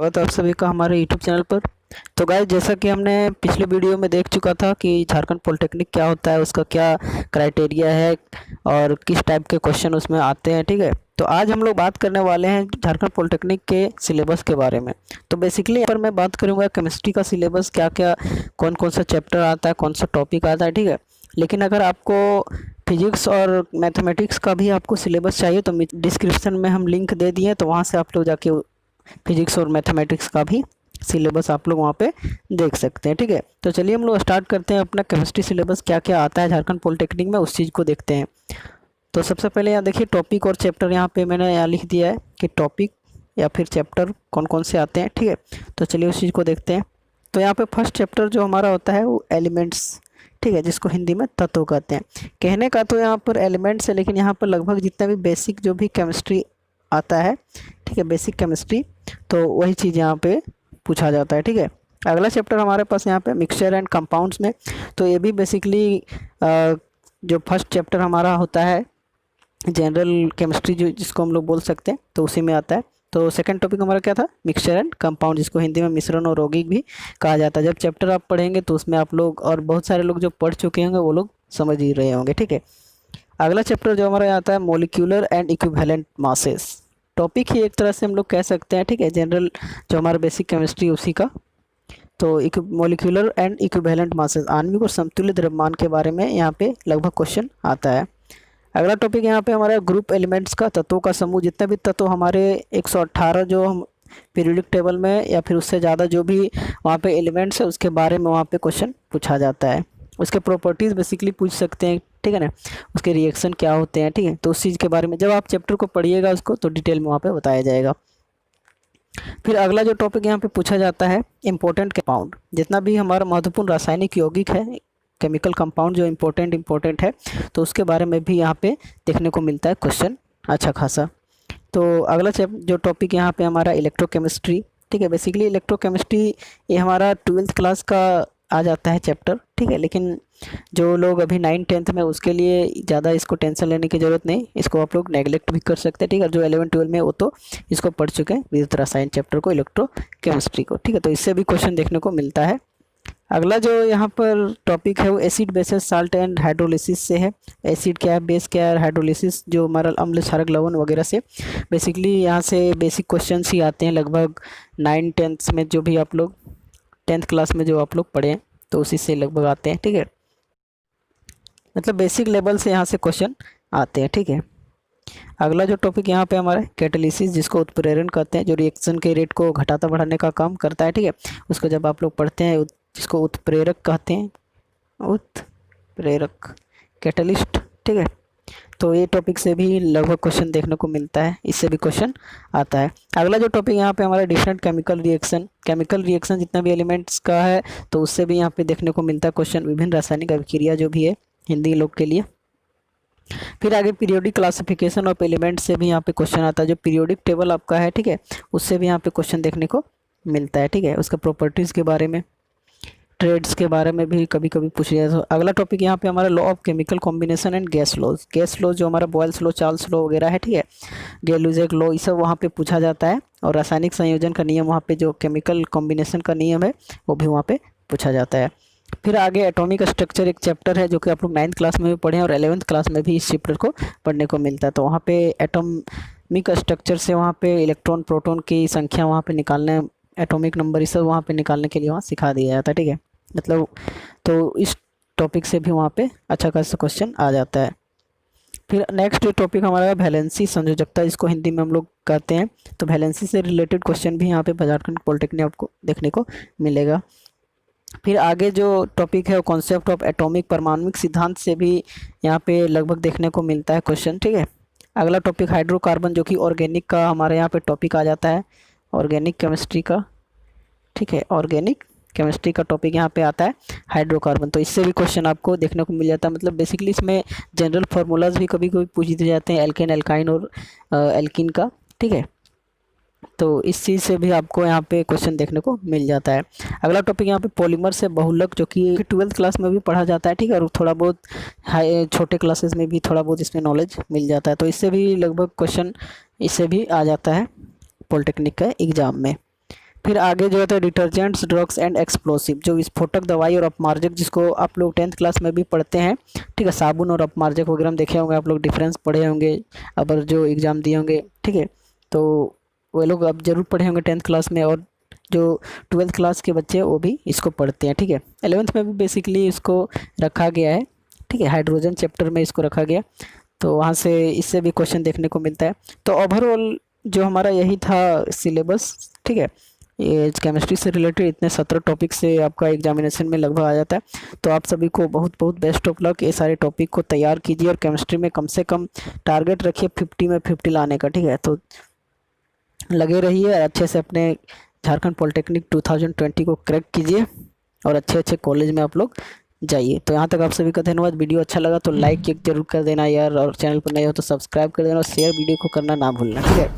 स्वागत है आप सभी का हमारे यूट्यूब चैनल पर। तो गाइस, जैसा कि हमने पिछले वीडियो में देख चुका था कि झारखंड पॉलिटेक्निक क्या होता है, उसका क्या क्राइटेरिया है और किस टाइप के क्वेश्चन उसमें आते हैं। ठीक है, तो आज हम लोग बात करने वाले हैं झारखंड पॉलिटेक्निक के सिलेबस के बारे में। तो बेसिकली यहाँ पर मैं बात करूँगा केमिस्ट्री का सिलेबस क्या क्या, कौन कौन सा चैप्टर आता है, कौन सा टॉपिक आता है। ठीक है, लेकिन अगर आपको फिजिक्स और मैथमेटिक्स का भी आपको सिलेबस चाहिए तो डिस्क्रिप्शन में हम लिंक दे दिए, तो वहाँ से आप लोग जाके फिजिक्स और मैथमेटिक्स का भी सिलेबस आप लोग वहाँ पे देख सकते हैं। ठीक है, तो चलिए हम लोग स्टार्ट करते हैं अपना केमिस्ट्री सिलेबस क्या क्या आता है झारखंड पॉलिटेक्निक में, उस चीज़ को देखते हैं। तो सबसे पहले यहाँ देखिए टॉपिक और चैप्टर, यहाँ पे मैंने यहाँ लिख दिया है कि टॉपिक या फिर चैप्टर कौन कौन से आते हैं। ठीक है, तो चलिए उस चीज़ को देखते हैं। तो यहाँ पे फर्स्ट चैप्टर जो हमारा होता है वो एलिमेंट्स, ठीक है, जिसको हिंदी में तत्व कहते हैं। कहने का तो यहाँ पर एलिमेंट्स है, लेकिन यहाँ पर लगभग जितना भी बेसिक जो भी केमिस्ट्री आता है, ठीक है, बेसिक केमिस्ट्री, तो वही चीज़ यहाँ पे पूछा जाता है। ठीक है, अगला चैप्टर हमारे पास यहाँ पे मिक्सचर एंड कंपाउंड्स में, तो ये भी बेसिकली जो फर्स्ट चैप्टर हमारा होता है जनरल केमिस्ट्री जो जिसको हम लोग बोल सकते हैं, तो उसी में आता है। तो सेकंड टॉपिक हमारा क्या था, मिक्सचर एंड कंपाउंड, जिसको हिंदी में मिश्रण और यौगिक भी कहा जाता है। जब चैप्टर आप पढ़ेंगे तो उसमें आप लोग और बहुत सारे लोग जो पढ़ चुके होंगे वो लोग समझ ही रहे होंगे। ठीक है, अगला चैप्टर जो हमारा आता है molecular and equivalent masses, topic ही एक तरह से हम लोग कह सकते हैं। ठीक है, जनरल जो हमारा बेसिक केमिस्ट्री उसी का, तो मॉलिक्यूलर एंड इक्विवेलेंट मासेस, आणविक और समतुल्य द्रव्यमान के बारे में यहाँ पे लगभग क्वेश्चन आता है। अगला टॉपिक यहाँ पे हमारा ग्रुप एलिमेंट्स का, तत्वों का समूह, जितने भी तत्व हमारे 118 जो हम पीरियोडिक टेबल में या फिर उससे ज़्यादा जो भी वहाँ पे एलिमेंट्स है उसके बारे में वहाँ पे क्वेश्चन पूछा जाता है। उसके प्रॉपर्टीज़ बेसिकली पूछ सकते हैं, ठीक है ना, उसके रिएक्शन क्या होते हैं। ठीक है, तो उस चीज़ के बारे में जब आप चैप्टर को पढ़िएगा उसको तो डिटेल में वहाँ पे बताया जाएगा। फिर अगला जो टॉपिक यहाँ पे पूछा जाता है इम्पोर्टेंट कंपाउंड, जितना भी हमारा महत्वपूर्ण रासायनिक यौगिक है, केमिकल कंपाउंड जो इम्पोर्टेंट है, तो उसके बारे में भी यहाँ पे देखने को मिलता है क्वेश्चन अच्छा खासा। तो अगला जो टॉपिक यहाँ पे हमारा इलेक्ट्रोकेमिस्ट्री, ठीक है, बेसिकली इलेक्ट्रोकेमिस्ट्री ये हमारा 12th क्लास का आ जाता है चैप्टर। ठीक है, लेकिन जो लोग अभी 9th-10th में, उसके लिए ज़्यादा इसको टेंशन लेने की ज़रूरत नहीं, इसको आप लोग नेगलेक्ट भी कर सकते हैं। ठीक है, जो 11-12 में वो तो इसको पढ़ चुके हैं, विद्युत रसायन चैप्टर को, इलेक्ट्रोकेमिस्ट्री को। ठीक है, तो इससे भी क्वेश्चन देखने को मिलता है। अगला जो यहाँ पर टॉपिक है वो acid basis salt and hydrolysis से है। एसिड क्या है, बेस क्या है, हाइड्रोलिसिस जो हमारा अम्ल क्षारक लवण वगैरह से बेसिकली यहाँ से बेसिक क्वेश्चंस ही आते हैं लगभग 9th-10th में, जो भी आप लोग 10th क्लास में जो आप लोग पढ़े हैं तो उसी से लगभग आते हैं। ठीक है, मतलब बेसिक लेवल से यहाँ से क्वेश्चन आते हैं। ठीक है, अगला जो टॉपिक यहाँ पे हमारा कैटालिसिस, जिसको उत्प्रेरण कहते हैं, जो रिएक्शन के रेट को घटाता बढ़ाने का काम करता है। ठीक है, उसको जब आप लोग पढ़ते हैं जिसको उत्प्रेरक कहते हैं, उत्प्रेरक, कैटलिस्ट। ठीक है, तो ये टॉपिक से भी लगभग क्वेश्चन देखने को मिलता है, इससे भी क्वेश्चन आता है। अगला जो टॉपिक यहाँ पे हमारा डिफरेंट केमिकल रिएक्शन जितना भी एलिमेंट्स का है तो उससे भी यहाँ पे देखने को मिलता है क्वेश्चन, विभिन्न रासायनिक अभिक्रिया जो भी है हिंदी लोग के लिए। फिर आगे पीरियोडिक क्लासिफिकेशन ऑफ एलिमेंट से भी यहाँ पे क्वेश्चन आता है, जो पीरियोडिक टेबल आपका है, ठीक है, उससे भी यहाँ पे क्वेश्चन देखने को मिलता है। ठीक है, उसका प्रॉपर्टीज़ के बारे में, ट्रेड्स के बारे में भी कभी कभी पूछ लिया। तो अगला टॉपिक यहाँ पे हमारा law of chemical combination and gas laws जो हमारा बॉयल्स लॉ, चार्ल्स लॉ वगैरह है, ठीक है, गैलुजेक लॉ, ये सब वहाँ पे पूछा जाता है। और रासायनिक संयोजन का नियम, वहाँ पे जो केमिकल कॉम्बिनेशन का नियम है वो भी वहाँ पे पूछा जाता है। फिर आगे एटॉमिक स्ट्रक्चर एक चैप्टर है जो कि आप लोग 9th क्लास में भी पढ़े हैं और 11th क्लास में भी इस चैप्टर को पढ़ने को मिलता है। तो वहाँ पे एटॉमिक स्ट्रक्चर से वहाँ पे इलेक्ट्रॉन प्रोटॉन की संख्या वहाँ पे निकालने, एटॉमिक नंबर ये सब वहाँ पे निकालने के लिए वहाँ सिखा दिया जाता है। ठीक है, मतलब तो इस टॉपिक से भी वहाँ पे अच्छा खासा क्वेश्चन आ जाता है। फिर नेक्स्ट टॉपिक हमारा है वैलेंसी संयोजकता, जिसको हिंदी में हम लोग कहते हैं। तो वैलेंसी से रिलेटेड क्वेश्चन भी यहाँ पे झारखंड पॉलिटेक्निक आपको देखने को मिलेगा। फिर आगे जो टॉपिक है वो कॉन्सेप्ट ऑफ एटॉमिक, परमाणुक सिद्धांत से भी यहाँ पे लगभग देखने को मिलता है क्वेश्चन। ठीक है, अगला टॉपिक हाइड्रोकार्बन, जो कि ऑर्गेनिक का हमारे यहाँ पे टॉपिक आ जाता है, ऑर्गेनिक केमिस्ट्री का। ठीक है, ऑर्गेनिक केमिस्ट्री का टॉपिक यहाँ पे आता है हाइड्रोकार्बन, तो इससे भी क्वेश्चन आपको देखने को मिल जाता है। मतलब बेसिकली इसमें जनरल फार्मूलाज भी कभी कभी पूछ दिए जाते हैं, एल्केन, एल्काइन और एल्किन का। ठीक है, तो इस चीज़ से भी आपको यहाँ पे क्वेश्चन देखने को मिल जाता है। अगला टॉपिक यहाँ पे पॉलीमर से बहुलक, जो कि 12th क्लास में भी पढ़ा जाता है। ठीक है, और थोड़ा बहुत हाई छोटे क्लासेस में भी थोड़ा बहुत इसमें नॉलेज मिल जाता है, तो इससे भी लगभग क्वेश्चन इससे भी आ जाता है पॉलिटेक्निक के एग्ज़ाम में। फिर आगे जो होता है डिटर्जेंट्स, ड्रग्स एंड एक्सप्लोसिव, जो विस्फोटक दवाई और अपमार्जक, जिसको आप लोग 10th क्लास में भी पढ़ते हैं, ठीक है। साबुन और अपमार्जक वगैरह में देखे होंगे आप लोग, डिफरेंस पढ़े होंगे अगर जो एग्ज़ाम दिए होंगे, ठीक है। तो वो लोग अब जरूर पढ़े होंगे 10th क्लास में, और जो 12th क्लास के बच्चे हैं वो भी इसको पढ़ते हैं, ठीक है। 11th में भी बेसिकली इसको रखा गया है, ठीक है। हाइड्रोजन चैप्टर में इसको रखा गया, तो वहाँ से इससे भी क्वेश्चन देखने को मिलता है। तो ओवरऑल जो हमारा यही था सिलेबस, ठीक है। ये केमिस्ट्री से रिलेटेड इतने 17 टॉपिक से आपका एग्जामिनेशन में लगभग आ जाता है। तो आप सभी को बहुत बहुत बेस्ट ऑफ लक, ये सारे टॉपिक को तैयार कीजिए और केमिस्ट्री में कम से कम टारगेट रखिए 50 में 50 लाने का, ठीक है। तो लगे रहिए और अच्छे से अपने झारखंड पॉलिटेक्निक 2020 को क्रैक कीजिए और अच्छे अच्छे कॉलेज में आप लोग जाइए। तो यहाँ तक आप सभी का धन्यवाद। वीडियो अच्छा लगा तो लाइक जरूर कर देना यार, और चैनल पर नए हो तो सब्सक्राइब कर देना और शेयर वीडियो को करना ना भूलना, ठीक है।